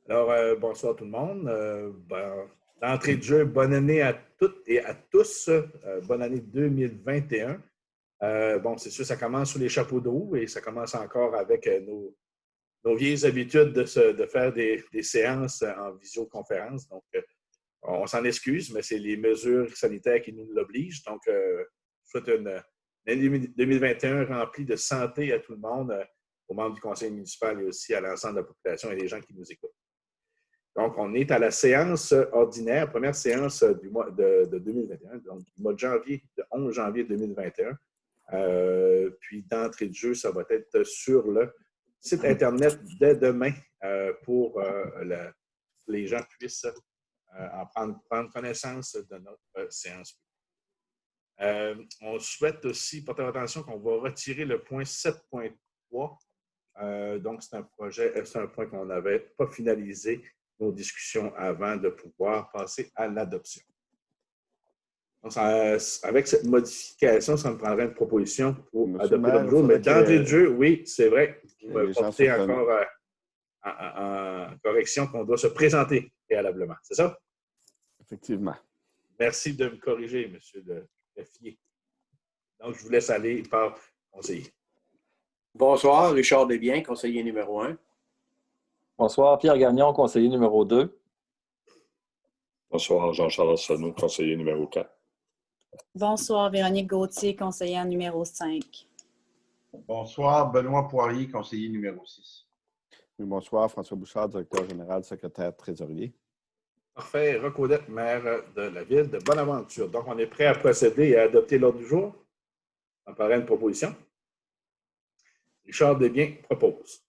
Alors, bonsoir tout le monde. D'entrée de jeu, bonne année à toutes et à tous. Bonne année 2021. Bon, c'est sûr, ça commence sous les chapeaux de roue et ça commence encore avec nos vieilles habitudes de faire des séances en visioconférence. Donc, on s'en excuse, mais c'est les mesures sanitaires qui nous l'obligent. Donc, je souhaite une année 2021 remplie de santé à tout le monde, aux membres du conseil municipal et aussi à l'ensemble de la population et des gens qui nous écoutent. Donc, on est à la séance ordinaire, première séance du mois de 2021, donc du mois de janvier, de 11 janvier 2021. Puis, d'entrée de jeu, ça va être sur le site Internet dès demain pour les gens puissent en prendre connaissance de notre séance. On souhaite aussi porter attention qu'on va retirer le point 7.3. Donc, c'est un point qu'on n'avait pas finalisé nos discussions avant de pouvoir passer à l'adoption. Avec cette modification, ça me prendrait une proposition pour adopter l'ordre du jour. Mais d'entrée de jeu, oui, c'est vrai, vous me portez encore en correction qu'on doit se présenter préalablement. C'est ça? Effectivement. Merci de me corriger, M. Leffier. Donc, je vous laisse aller par conseiller. Bonsoir, Richard Desbiens, conseiller numéro 1. Bonsoir, Pierre Gagnon, conseiller numéro 2. Bonsoir, Jean-Charles Arsenault, conseiller numéro 4. Bonsoir, Véronique Gauthier, conseillère numéro 5. Bonsoir, Benoît Poirier, conseiller numéro 6. Oui, bonsoir, François Bouchard, directeur général, secrétaire, trésorier. Parfait. Recodette, maire de la ville de Bonaventure. Donc, on est prêt à procéder et à adopter l'ordre du jour. Ça me paraît une proposition. Richard Desbiens propose.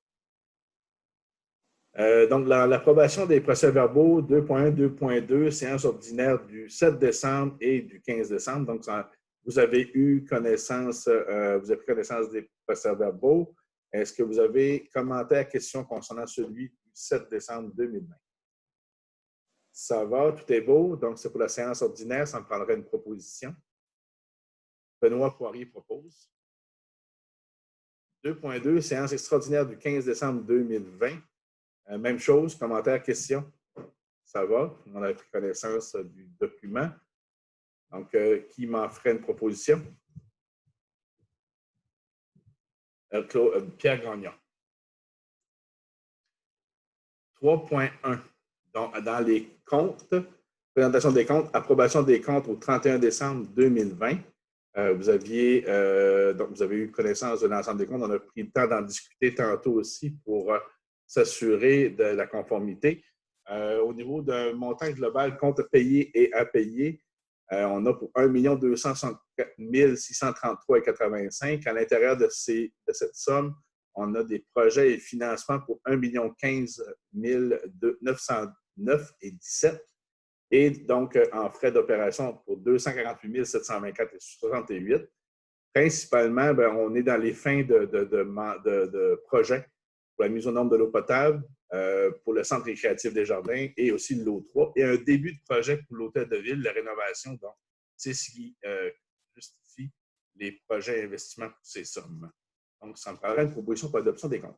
Donc, l'approbation des procès-verbaux 2.1, 2.2, séance ordinaire du 7 décembre et du 15 décembre. Donc, vous avez eu connaissance, vous avez pris connaissance des procès-verbaux. Est-ce que vous avez commentaire, question concernant celui du 7 décembre 2020? Ça va, tout est beau. Donc, c'est pour la séance ordinaire. Ça me prendrait une proposition. Benoît Poirier propose. 2.2, séance extraordinaire du 15 décembre 2020. Même chose, commentaire, question. Ça va. On a pris connaissance du document. Donc, qui m'en ferait une proposition? Pierre Gagnon. 3.1. Donc, dans les comptes, présentation des comptes, approbation des comptes au 31 décembre 2020. Vous avez eu connaissance de l'ensemble des comptes. On a pris le temps d'en discuter tantôt aussi pour s'assurer de la conformité. Au niveau d'un montant global compte payé et à payer, on a pour 1 264 633,85. À l'intérieur de cette somme, on a des projets et financements pour 1 015 909,17. Et donc, en frais d'opération pour 248 724,68. Principalement, on est dans les fins de projets pour la mise aux normes de l'eau potable, pour le centre récréatif des jardins et aussi l'eau 3, et un début de projet pour l'hôtel de ville, la rénovation. Donc, c'est ce qui justifie les projets et investissements pour ces sommes. Donc, ça me prendrait une proposition pour l'adoption des comptes.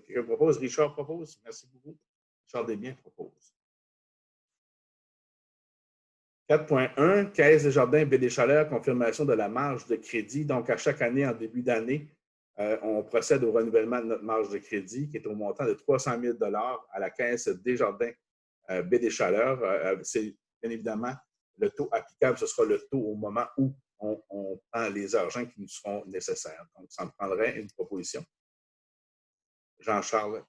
Quelqu'un propose? Richard propose? Merci beaucoup. Richard Desbiens propose. 4.1, Caisse des jardins Baie des Chaleurs, confirmation de la marge de crédit. Donc, à chaque année, en début d'année, on procède au renouvellement de notre marge de crédit qui est au montant de 300 000 à la Caisse des jardins Baie des Chaleurs. C'est bien évidemment le taux applicable, ce sera le taux au moment où on prend les argents qui nous seront nécessaires. Donc, ça me prendrait une proposition. Jean-Charles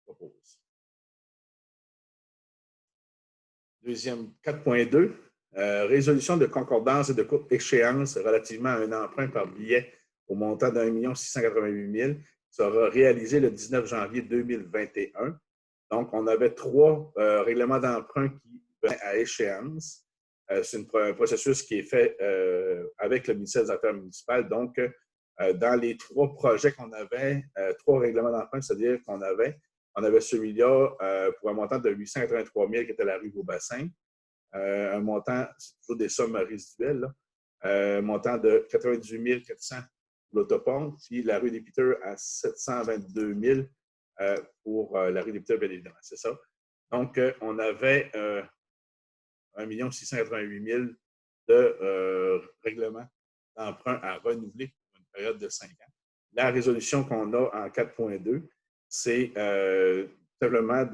propose. Deuxième, 4.2, résolution de concordance et de courte échéance relativement à un emprunt par billet au montant d'1 688 000 sera réalisé le 19 janvier 2021. Donc, on avait 3 règlements d'emprunt qui venaient à échéance. C'est un processus qui est fait avec le ministère des Affaires municipales. Donc, dans les 3 projets qu'on avait, 3 règlements d'emprunt, c'est-à-dire qu'on avait celui-là pour un montant de 883 000 qui était la rue Beaubassin. Un montant, c'est toujours des sommes résiduelles, un montant de 98 400 l'autopont, puis la rue des Peters à 722 000 pour la rue des Peters, bien évidemment, c'est ça. Donc, on avait 1 688 000 de règlements d'emprunt à renouveler pour une période de 5 ans. La résolution qu'on a en 4.2, c'est simplement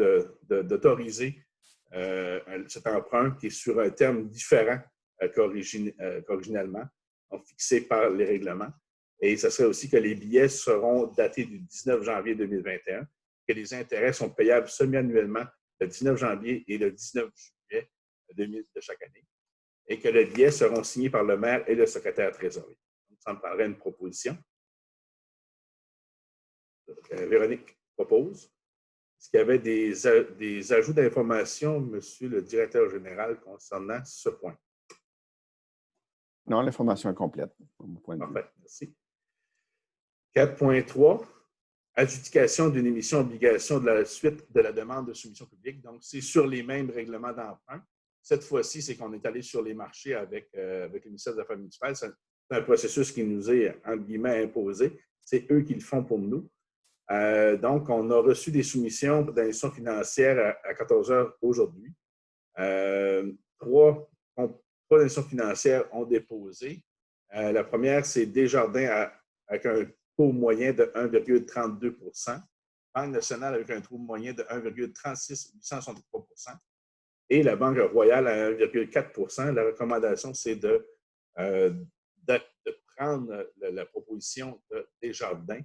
d'autoriser cet emprunt qui est sur un terme différent qu'originalement, donc fixé par les règlements. Et ce serait aussi que les billets seront datés du 19 janvier 2021, que les intérêts sont payables semi-annuellement le 19 janvier et le 19 juillet de chaque année, et que les billets seront signés par le maire et le secrétaire trésorier. Donc, ça me prendrait une proposition. Véronique propose. Est-ce qu'il y avait des ajouts d'informations, Monsieur le directeur général, concernant ce point? Non, l'information est complète, de mon point de vue. Parfait, merci. 4.3, adjudication d'une émission obligation de la suite de la demande de soumission publique. Donc, c'est sur les mêmes règlements d'emprunt. Cette fois-ci, c'est qu'on est allé sur les marchés avec le ministère des Affaires municipales. C'est un processus qui nous est, entre guillemets, imposé. C'est eux qui le font pour nous. Donc, on a reçu des soumissions d'institutions financières à 14 heures aujourd'hui. Trois institutions financières ont déposé. La première, c'est Desjardins avec un taux moyen de 1,32 %, Banque nationale avec un taux moyen de 1,36 % et la Banque royale à 1,4 %. La recommandation, c'est de prendre la proposition de Desjardins,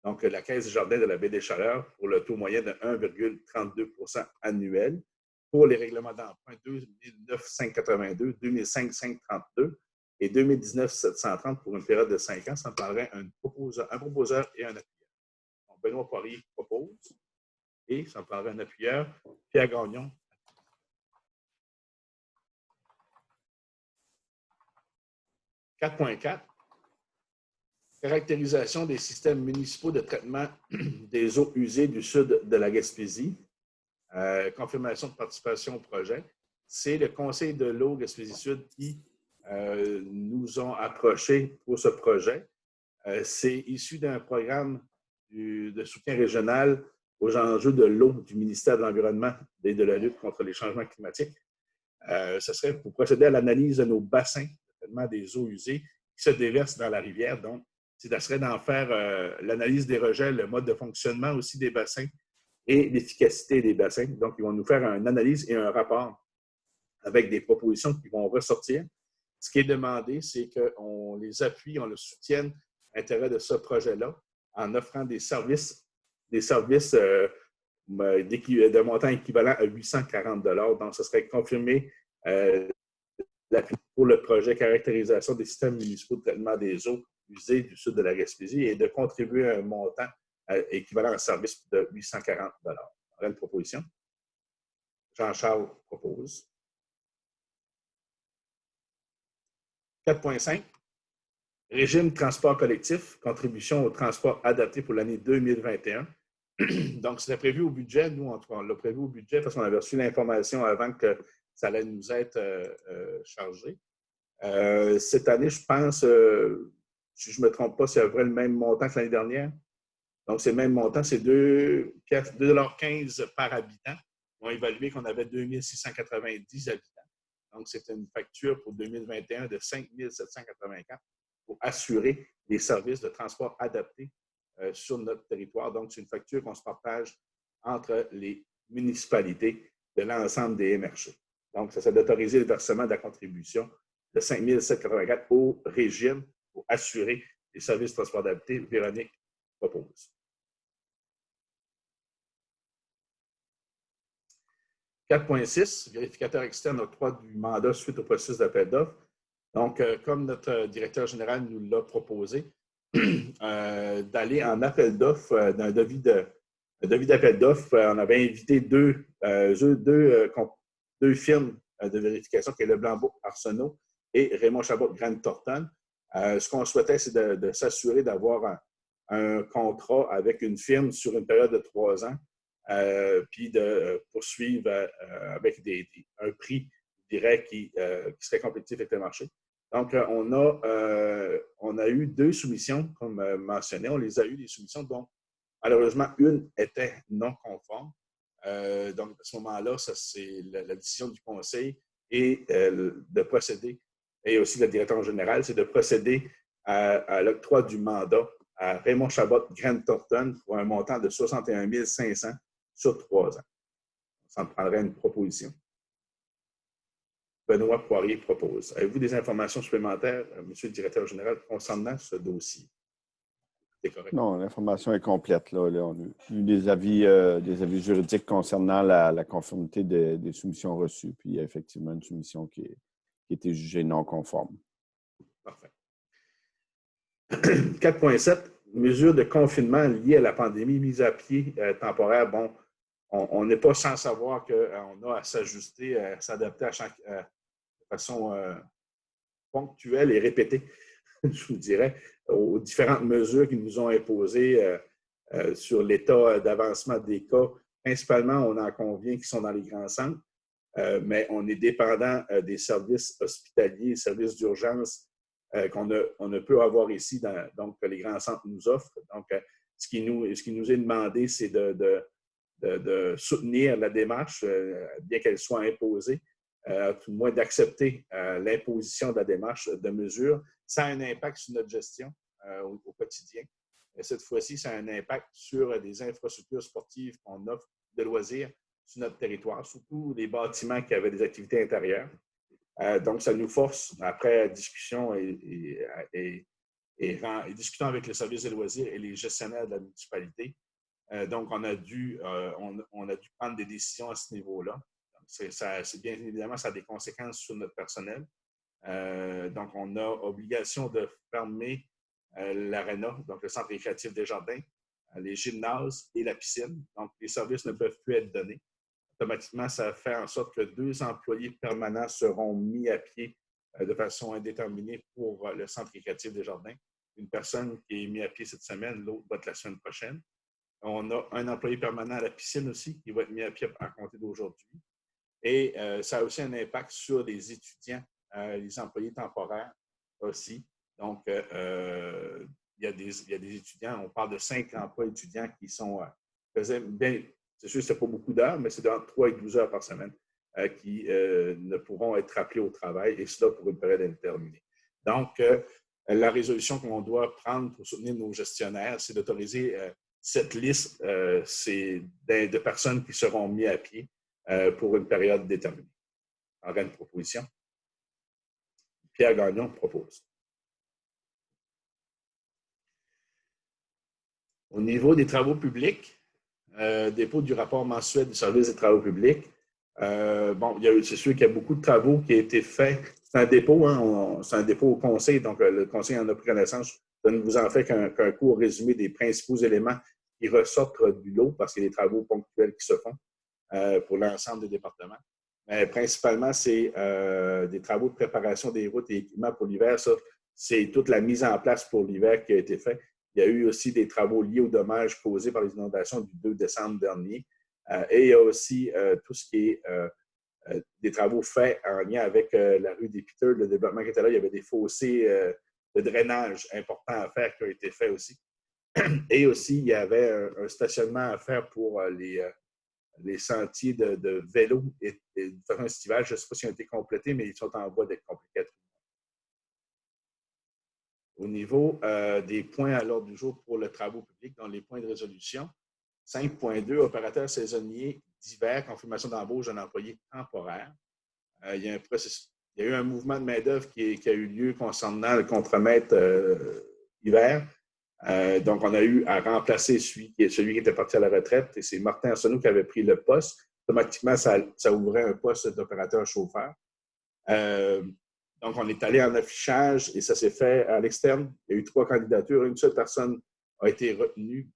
donc la Caisse des jardins de la Baie des Chaleurs, pour le taux moyen de 1,32 % annuel pour les règlements d'emprunt 2009-582, 2005-532 et 2019-730 pour une période de 5 ans. Ça me prendrait un proposeur et un appuyeur. Donc, Benoît Poirier propose et ça me prendrait un appuyeur. Pierre Gagnon. 4.4. Caractérisation des systèmes municipaux de traitement des eaux usées du sud de la Gaspésie. Confirmation de participation au projet. C'est le Conseil de l'eau Gaspésie-Sud qui nous ont approchés pour ce projet. C'est issu d'un programme de soutien régional aux enjeux de l'eau du ministère de l'Environnement et de la lutte contre les changements climatiques. Ce serait pour procéder à l'analyse de nos bassins de traitement des eaux usées qui se déversent dans la rivière. Donc, ça serait d'en faire l'analyse des rejets, le mode de fonctionnement aussi des bassins et l'efficacité des bassins. Donc, ils vont nous faire une analyse et un rapport avec des propositions qui vont ressortir. Ce qui est demandé, c'est qu'on les appuie, on le soutienne à l'intérêt de ce projet-là en offrant des services de montant équivalent à 840 $. Donc, ce serait confirmé pour le projet caractérisation des systèmes municipaux de traitement des eaux usées du sud de la Gaspésie et de contribuer à un montant équivalent à un service de 840 $. On a une proposition. Jean-Charles propose. 4.5. Régime de transport collectif, contribution au transport adapté pour l'année 2021. Donc, c'était prévu au budget. Nous, on l'a prévu au budget parce qu'on avait reçu l'information avant que ça allait nous être chargé. Cette année, je pense, si je ne me trompe pas, c'est à peu près le même montant que l'année dernière. Donc, c'est le même montant, c'est 2,15 $ par habitant. On a évalué qu'on avait 2690 habitants. Donc, c'est une facture pour 2021 de 5784 pour assurer les services de transport adaptés sur notre territoire. Donc, c'est une facture qu'on se partage entre les municipalités de l'ensemble des MRC. Donc, ça serait d'autoriser le versement de la contribution de 5784 au régime pour assurer les services de transport adaptés. Véronique propose. 4.6, vérificateur externe octroi du mandat suite au processus d'appel d'offres. Donc, comme notre directeur général nous l'a proposé, d'aller en appel d'offres, d'un devis d'appel d'offres. On avait invité deux firmes de vérification, qui est Leblanc-Arsenault et Raymond Chabot-Grant-Thornton. Ce qu'on souhaitait, c'est de s'assurer d'avoir un contrat avec une firme sur une période de 3 ans, puis de poursuivre avec un prix, je dirais, qui serait compétitif avec le marché. Donc, on a eu 2 soumissions, comme mentionné. On les a eu, les soumissions, dont malheureusement, une était non conforme. Donc, à ce moment-là, ça, c'est la décision du conseil et de procéder, et aussi le directeur général, c'est de procéder à l'octroi du mandat à Raymond Chabot Grant Thornton pour un montant de 61 500 sur 3 ans. Ça me prendrait une proposition. Benoît Poirier propose. Avez-vous des informations supplémentaires, Monsieur le directeur général, concernant ce dossier? C'est correct. Non, l'information est complète. Là, on a eu des avis juridiques concernant la conformité des soumissions reçues. Puis il y a effectivement une soumission qui a été jugée non conforme. Parfait. 4.7, mesures de confinement liées à la pandémie, mise à pied temporaire. Bon, on n'est pas sans savoir qu'on a à s'ajuster, à s'adapter de façon ponctuelle et répétée, je vous dirais, aux différentes mesures qui nous ont imposées sur l'état d'avancement des cas. Principalement, on en convient qui sont dans les grands centres, mais on est dépendant des services hospitaliers, services d'urgence qu'on ne peut avoir ici, donc que les grands centres nous offrent. Donc, ce qui nous est demandé, c'est de soutenir la démarche, bien qu'elle soit imposée, tout le moins d'accepter l'imposition de la démarche de mesure. Ça a un impact sur notre gestion au quotidien. Et cette fois-ci, ça a un impact sur des infrastructures sportives qu'on offre de loisirs sur notre territoire, surtout les bâtiments qui avaient des activités intérieures. Donc, ça nous force, après discussion et discutant avec le service des loisirs et les gestionnaires de la municipalité. Donc, on a dû prendre des décisions à ce niveau-là. C'est bien évidemment, ça a des conséquences sur notre personnel. Donc, on a obligation de fermer l'aréna, donc le centre récréatif des jardins, les gymnases et la piscine. Donc, les services ne peuvent plus être donnés. Automatiquement, ça fait en sorte que 2 employés permanents seront mis à pied de façon indéterminée pour le centre récréatif des jardins. Une personne qui est mise à pied cette semaine, l'autre va être la semaine prochaine. On a un employé permanent à la piscine aussi qui va être mis à pied à compter d'aujourd'hui. Et ça a aussi un impact sur les étudiants, les employés temporaires aussi. Donc, il y a des étudiants, on parle de 5 emplois étudiants qui faisaient bien. C'est sûr que ce n'est pas beaucoup d'heures, mais c'est entre 3 et 12 heures par semaine qui ne pourront être rappelés au travail, et cela pour une période indéterminée. Donc, la résolution qu'on doit prendre pour soutenir nos gestionnaires, c'est d'autoriser cette liste de personnes qui seront mises à pied pour une période déterminée. En une proposition. Pierre Gagnon propose. Au niveau des travaux publics, dépôt du rapport mensuel du service des travaux publics. C'est sûr qu'il y a beaucoup de travaux qui ont été faits. C'est un dépôt, c'est un dépôt au conseil, donc le conseil en a pris connaissance. Ça ne vous en fait qu'un court résumé des principaux éléments qui ressortent du lot, parce qu'il y a des travaux ponctuels qui se font pour l'ensemble des départements. Mais principalement, c'est des travaux de préparation des routes et équipements pour l'hiver. Ça, c'est toute la mise en place pour l'hiver qui a été faite. Il y a eu aussi des travaux liés aux dommages causés par les inondations du 2 décembre dernier. Et il y a aussi tout ce qui est des travaux faits en lien avec la rue des Piteux, le développement qui était là. Il y avait des fossés de drainage importants à faire qui ont été faits aussi. Et aussi, il y avait un stationnement à faire pour les sentiers de vélo et de façon estivale. Je ne sais pas s'ils ont été complétés, mais ils sont en voie d'être complétés. Au niveau des points à l'ordre du jour pour le travaux public, dans les points de résolution, 5.2, opérateur saisonnier d'hiver, confirmation d'embauche d'un employé temporaire. Il y a eu un mouvement de main-d'œuvre qui a eu lieu concernant le contremaître hiver. Donc, on a eu à remplacer celui qui était parti à la retraite, et c'est Martin Arsenault qui avait pris le poste. Automatiquement, ça ouvrait un poste d'opérateur-chauffeur. Donc, on est allé en affichage et ça s'est fait à l'externe. Il y a eu 3 candidatures. Une seule personne a été retenue.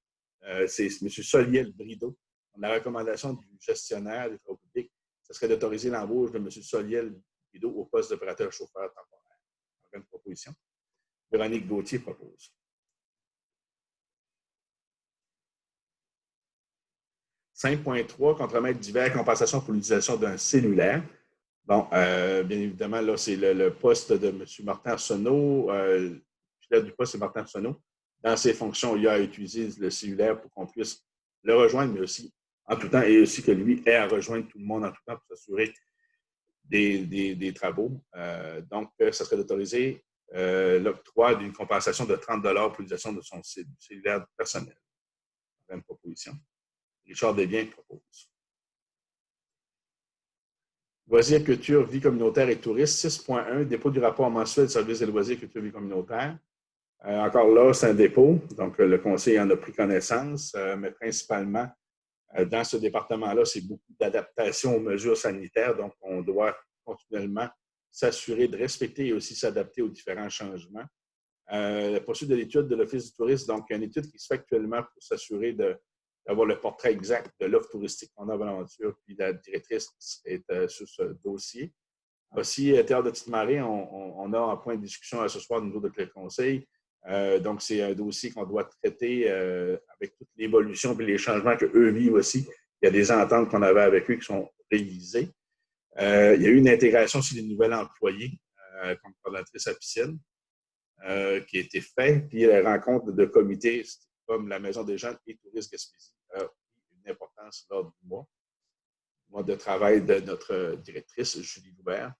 C'est M. Soliel-Brideau. La recommandation du gestionnaire des travaux publics, ce serait d'autoriser l'embauche de M. Soliel-Brideau au poste d'opérateur-chauffeur temporaire. Donc, une proposition. Véronique Gauthier propose. 5.3, contremaître d'hiver, compensation pour l'utilisation d'un cellulaire. Bon, bien évidemment, là, c'est le poste de M. Martin Arsenault. Le pilote du poste, c'est Martin Arsenault. Dans ses fonctions, il a utilisé le cellulaire pour qu'on puisse le rejoindre, mais aussi en tout temps, et aussi que lui ait à rejoindre tout le monde en tout temps pour s'assurer des travaux. Donc, ça serait d'autoriser l'octroi d'une compensation de 30 pour l'utilisation de son cellulaire personnel. Même proposition. Richard Desbiens propose. Loisirs, culture, vie communautaire et tourisme. 6.1, dépôt du rapport mensuel de services et loisirs, culture, vie communautaire. Encore là, c'est un dépôt. Donc, le conseil en a pris connaissance, mais principalement, dans ce département-là, c'est beaucoup d'adaptation aux mesures sanitaires. Donc, on doit continuellement s'assurer de respecter et aussi s'adapter aux différents changements. La poursuite de l'étude de l'Office du tourisme, donc, une étude qui se fait actuellement pour s'assurer d'avoir le portrait exact de l'offre touristique qu'on a à Bonaventure, puis la directrice est sur ce dossier. Aussi, Théâtre de Petite-Marie, on a un point de discussion ce soir au niveau de le conseil. Donc, c'est un dossier qu'on doit traiter avec toute l'évolution et les changements qu'eux vivent aussi. Il y a des ententes qu'on avait avec eux qui sont révisées. Il y a eu une intégration sur les nouvelles employés comme coordonnatrice à piscine qui a été faite. Puis, la rencontre de comités comme la Maison des gens et Tourisme Gaspésie a une importance lors du mois de travail de notre directrice, Julie Loubert.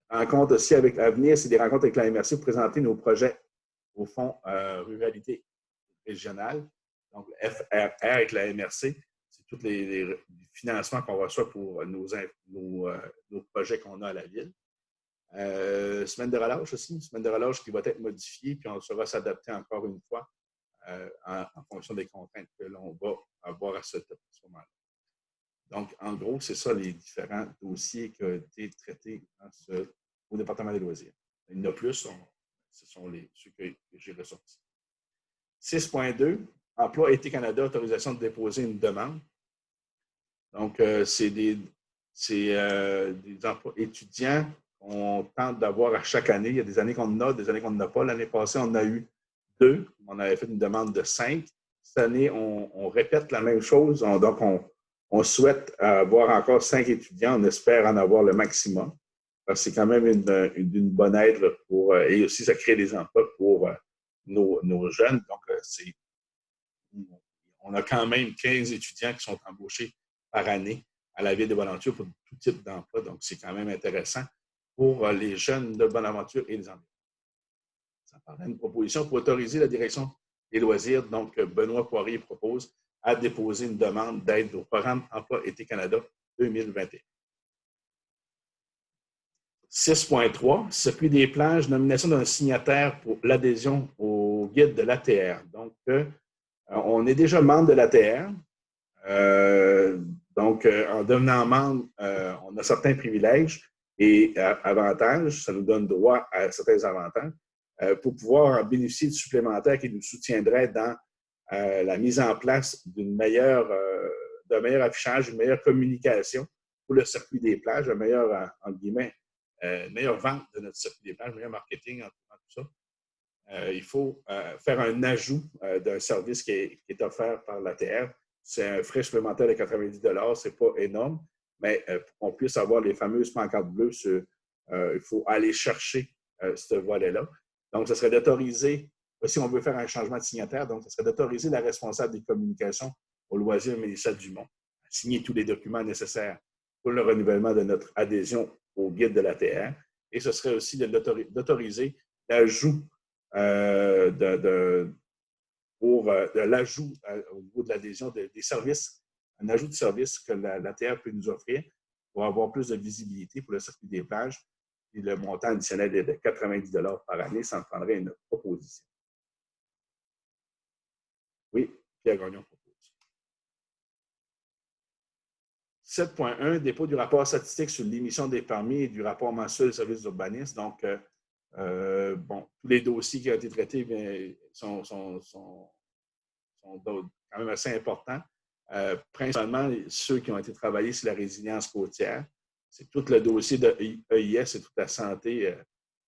Rencontre aussi avec l'avenir, c'est des rencontres avec la MRC pour présenter nos projets au Fonds Ruralité Régionale, donc le FRR avec la MRC. C'est tous les financements qu'on reçoit pour nos projets qu'on a à la ville. Semaine de relâche aussi, une semaine de relâche qui va être modifiée, puis on saura s'adapter encore une fois en fonction des contraintes que l'on va avoir à ce moment-là. Donc, en gros, c'est ça les différents dossiers qui ont été traités au département des loisirs. Il y en a plus, ce sont ceux que j'ai ressortis. 6.2, Emploi Été Canada, autorisation de déposer une demande. Donc, c'est des emplois étudiants qu'on tente d'avoir à chaque année. Il y a des années qu'on en a, des années qu'on n'en a pas. L'année passée, on a eu 2. On avait fait une demande de 5. Cette année, on répète la même chose. Donc, on souhaite avoir encore 5 étudiants. On espère en avoir le maximum. C'est quand même une bonne aide et aussi ça crée des emplois pour nos jeunes. Donc, on a quand même 15 étudiants qui sont embauchés par année à la Ville de Bonaventure pour tout type d'emploi. Donc, c'est quand même intéressant pour les jeunes de Bonaventure et les environs. Ça paraît une proposition pour autoriser la direction des loisirs. Donc, Benoît Poirier propose à déposer une demande d'aide au programme Emploi Été Canada 2021. 6.3, circuit des plages, nomination d'un signataire pour l'adhésion au guide de l'ATR. Donc, on est déjà membre de l'ATR. Donc, en devenant membre, on a certains privilèges et avantages. Ça nous donne droit à certains avantages pour pouvoir en bénéficier de supplémentaires qui nous soutiendraient dans la mise en place d'un meilleur affichage, une meilleure communication pour le circuit des plages, un meilleur, entre guillemets, meilleure vente de notre circuit des plages, meilleur marketing, en tout ça. Il faut faire un ajout d'un service qui est offert par l'ATR. C'est un frais supplémentaire de 90 $. Ce n'est pas énorme, mais pour qu'on puisse avoir les fameuses pancartes bleues, il faut aller chercher ce volet-là. Donc, ce serait d'autoriser, si on veut faire un changement de signataire, donc ce serait d'autoriser la responsable des communications au loisir Mélissa Dumont à signer tous les documents nécessaires pour le renouvellement de notre adhésion au guide de l'ATR. Et ce serait aussi d'autoriser l'ajout de l'ajout au niveau de l'adhésion des services, un ajout de services que l'ATR peut nous offrir pour avoir plus de visibilité pour le circuit des plages. Et le montant additionnel est de 90 $ par année. Ça en prendrait une proposition. Oui, Pierre Gagnon propose. 7.1, dépôt du rapport statistique sur l'émission des permis et du rapport mensuel du service d'urbanisme. Donc, tous les dossiers qui ont été traités sont quand même assez importants. Principalement, ceux qui ont été travaillés sur la résilience côtière. C'est tout le dossier de EIS et toute la santé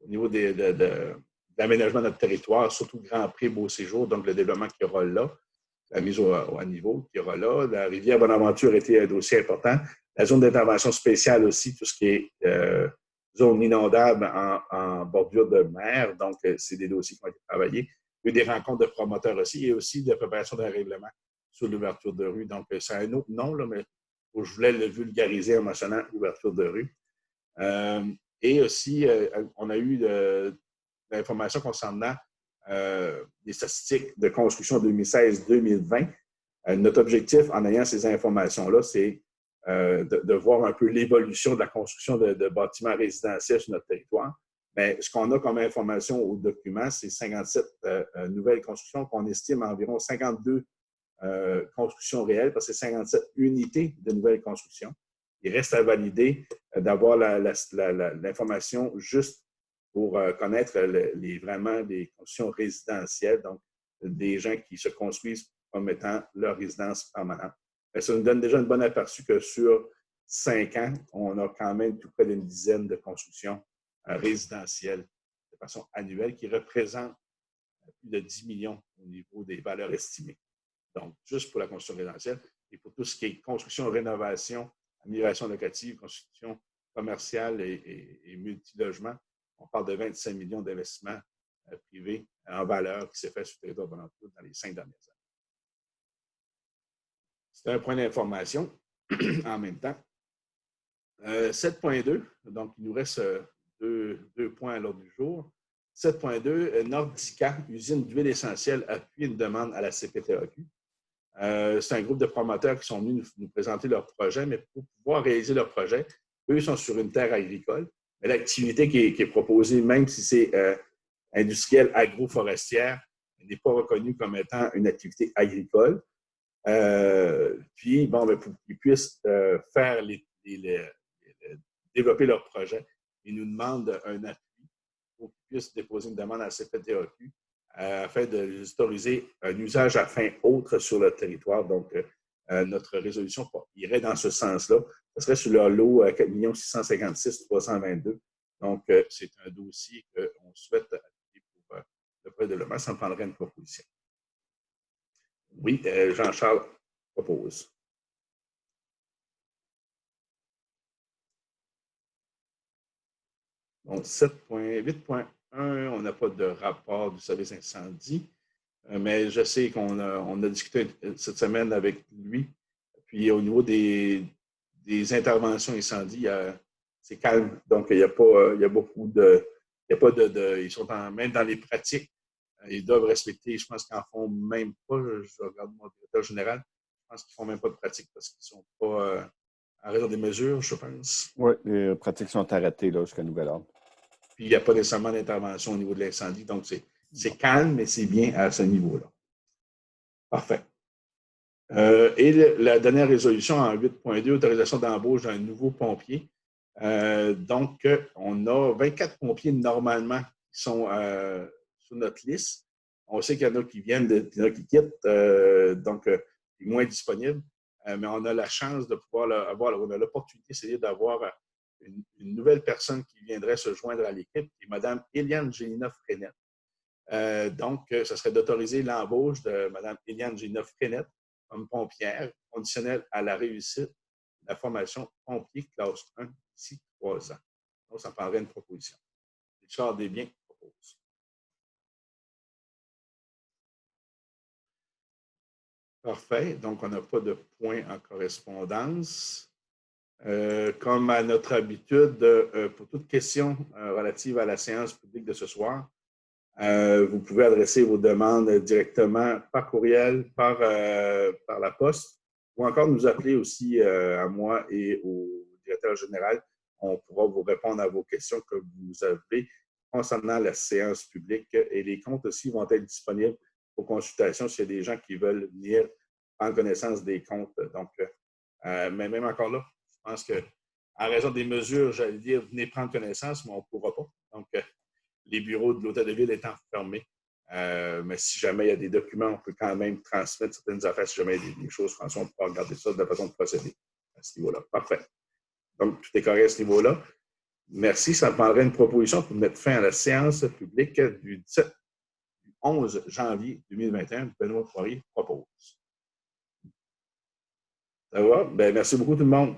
au niveau de l'aménagement de notre territoire, surtout Grand Prix, Beau Séjour, donc le développement qu'il y aura là. la mise à niveau qu'il y aura là. La rivière Bonaventure était un dossier important. La zone d'intervention spéciale aussi, tout ce qui est zone inondable en bordure de mer. Donc, c'est des dossiers qui ont été travaillés. Il y a eu des rencontres de promoteurs aussi et aussi de préparation d'un règlement sur l'ouverture de rue. Donc, c'est un autre nom, là, mais je voulais le vulgariser en mentionnant l'ouverture de rue. Et aussi, on a eu de l'information concernant des statistiques de construction 2016-2020. Notre objectif en ayant ces informations-là, c'est de voir un peu l'évolution de la construction de bâtiments résidentiels sur notre territoire. Mais ce qu'on a comme information au document, c'est 57 nouvelles constructions qu'on estime à environ 52 constructions réelles, parce que c'est 57 unités de nouvelles constructions. Il reste à valider d'avoir l'information juste pour connaître vraiment des constructions résidentielles, donc des gens qui se construisent comme étant leur résidence permanente. Mais ça nous donne déjà une bonne aperçu que sur 5 ans, on a quand même tout près d'une dizaine de constructions résidentielles de façon annuelle qui représentent plus de 10 millions au niveau des valeurs estimées. Donc, juste pour la construction résidentielle et pour tout ce qui est construction, rénovation, amélioration locative, construction commerciale et multilogement, on parle de 25 millions d'investissements privés en valeur qui s'est fait sur le territoire Bonaventure dans les 5 dernières années. C'est un point d'information en même temps. 7.2, donc il nous reste deux points à l'ordre du jour. 7.2, Nordica, usine d'huile essentielle, appuie une demande à la CPTAQ. C'est un groupe de promoteurs qui sont venus nous présenter leur projet, mais pour pouvoir réaliser leur projet, eux sont sur une terre agricole. Mais l'activité qui est proposée, même si c'est industrielle agroforestière, n'est pas reconnue comme étant une activité agricole. Puis, bon, pour qu'ils puissent développer leur projet, ils nous demandent un appui pour qu'ils puissent déposer une demande à la CPTAQ afin de les autoriser un usage à fin autre sur le territoire. Donc, notre résolution irait dans ce sens-là. Ce serait sur leur lot 4 656 322. Donc, c'est un dossier qu'on souhaite appuyer pour le projet de développement. Ça me prendrait une proposition. Oui, Jean-Charles propose. Donc, 8.1, on n'a pas de rapport du service incendie, mais je sais qu'on a discuté cette semaine avec lui. Puis, au niveau des interventions incendie, c'est calme. Donc, il y a beaucoup de... ils sont même dans les pratiques. Ils doivent respecter, je pense qu'ils n'en font même pas, je regarde mon directeur général, je pense qu'ils ne font même pas de pratique parce qu'ils ne sont pas en raison des mesures, je pense. Oui, les pratiques sont arrêtées là, jusqu'à nouvel ordre. Puis il n'y a pas nécessairement d'intervention au niveau de l'incendie, donc c'est calme, mais c'est bien à ce niveau-là. Parfait. Et la dernière résolution en 8.2, autorisation d'embauche d'un nouveau pompier. Donc, on a 24 pompiers normalement qui sont sur notre liste. On sait qu'il y en a qui viennent, il y en a qui quittent, donc moins disponibles. Mais on a la chance de pouvoir on a l'opportunité, c'est d'avoir une nouvelle personne qui viendrait se joindre à l'équipe, qui est Mme Éliane Gélinas-Frenette. Donc, ce serait d'autoriser l'embauche de Mme Éliane Gélinas-Frenette comme pompière, conditionnelle à la réussite de la formation pompier classe 1 d'ici 3 ans. Donc, ça prendrait une proposition. Richard Desbiens propose. Parfait. Donc, on n'a pas de point en correspondance. Comme à notre habitude, pour toute question relative à la séance publique de ce soir, vous pouvez adresser vos demandes directement par courriel, par la poste, ou encore nous appeler aussi à moi et au directeur général. On pourra vous répondre à vos questions que vous avez concernant la séance publique. Et les comptes aussi vont être disponibles pour consultation s'il y a des gens qui veulent venir prendre connaissance des comptes. Donc, mais même encore là, je pense qu'en raison des mesures, j'allais dire, venez prendre connaissance, mais on ne pourra pas. Donc, les bureaux de l'Hôtel de Ville étant fermés. Mais si jamais il y a des documents, on peut quand même transmettre certaines affaires. Si jamais il y a des choses, François, on pourra regarder ça de la façon de procéder à ce niveau-là. Parfait. Donc, tout est correct à ce niveau-là. Merci. Ça me prendrait une proposition pour mettre fin à la séance publique du 17 11 janvier 2021, Benoît Poirier propose. Ça va? Bien, merci beaucoup tout le monde.